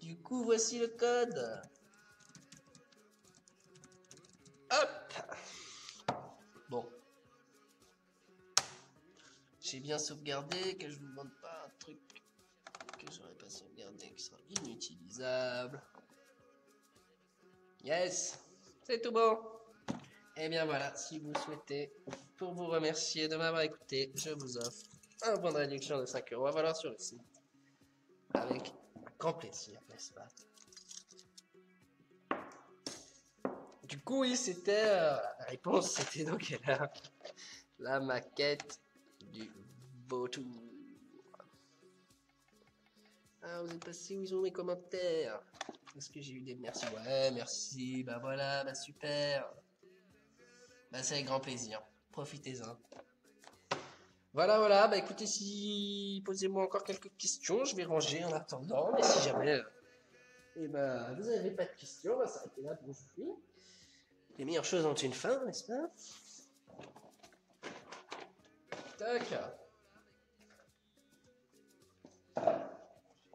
Du coup, voici le code. Hop! Bon. J'ai bien sauvegardé, que je vous demande pas un truc que j'aurais pas sauvegardé, qui sera inutilisable. Yes! C'est tout bon! Et bien voilà, si vous souhaitez, pour vous remercier de m'avoir écouté, je vous offre un bon de réduction de 5 € à valoir sur le site. Avec grand plaisir, n'est-ce pas? Du coup, oui, c'était... la réponse, c'était donc la maquette du vautour. Ah, vous êtes passé où ils ont mes commentaires? Est-ce que j'ai eu des merci? Ouais, merci, bah voilà, bah super. Bah c'est avec grand plaisir, profitez-en. Voilà, bah écoutez, si posez-moi encore quelques questions, je vais ranger en attendant, mais si jamais, eh ben, vous n'avez pas de questions, on va s'arrêter là pour aujourd'hui. Les meilleures choses ont une fin, n'est-ce pas? Tac.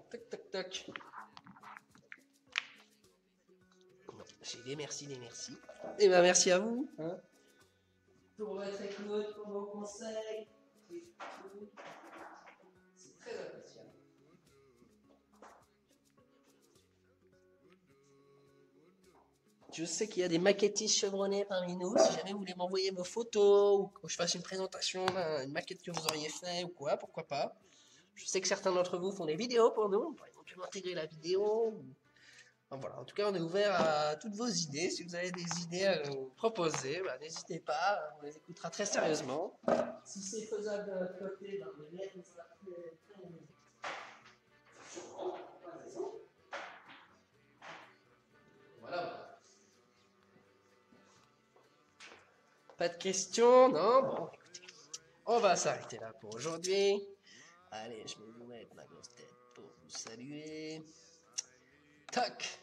Tac, tac, tac. J'ai des merci. Et ben merci à vous, hein, pour votre écoute, pour vos conseils. C'est très appréciable. Je sais qu'il y a des maquettistes chevronnés parmi nous. Si jamais vous voulez m'envoyer vos photos ou que je fasse une présentation d'une maquette que vous auriez fait ou quoi, pourquoi pas. Je sais que certains d'entre vous font des vidéos pour nous. On pourrait éventuellement intégrer la vidéo. Enfin, voilà. En tout cas, on est ouvert à toutes vos idées. Si vous avez des idées à nous proposer, bah, n'hésitez pas. On les écoutera très sérieusement. Si c'est faisable de notre côté, ben, on sera très voilà. Pas de questions, non? Bon, écoutez, on va s'arrêter là pour aujourd'hui. Allez, je vais vous mettre ma grosse tête pour vous saluer. Tac!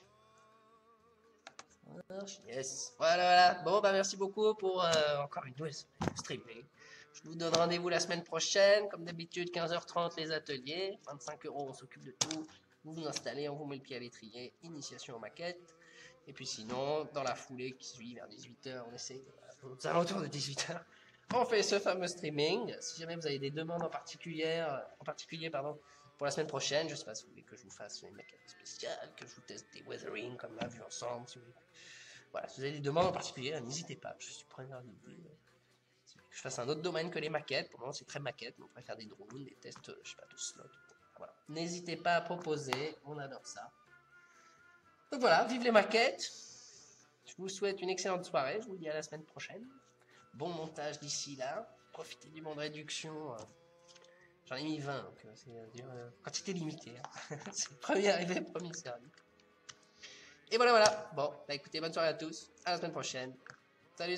Yes. Voilà. Bon, bah merci beaucoup pour encore une nouvelle streaming. Je vous donne rendez-vous la semaine prochaine. Comme d'habitude, 15h30 les ateliers. 25 €, on s'occupe de tout. Vous vous installez, on vous met le pied à l'étrier. Initiation aux maquettes. Et puis sinon, dans la foulée qui suit vers 18h, on essaie, aux alentours de 18h, on fait ce fameux streaming. Si jamais vous avez des demandes en particulier, pour la semaine prochaine, je sais pas si vous voulez que je vous fasse une maquette spéciale, que je vous teste des weathering comme on a vu ensemble. Si vous voulez. Voilà, si vous avez des demandes en particulier, n'hésitez pas, je suis preneur d'idées. Si vous voulez que je fasse un autre domaine que les maquettes, pour le moment c'est très maquette, mais on pourrait faire des drones, des tests, je sais pas, de slots. Voilà. N'hésitez pas à proposer, on adore ça. Donc voilà, vive les maquettes. Je vous souhaite une excellente soirée. Je vous dis à la semaine prochaine. Bon montage d'ici là. Profitez du bon de réduction. J'en ai mis 20, donc c'est quantité limitée. Hein. C'est premier arrivé, premier servi. Et voilà. Bon, bah écoutez, bonne soirée à tous. À la semaine prochaine. Salut.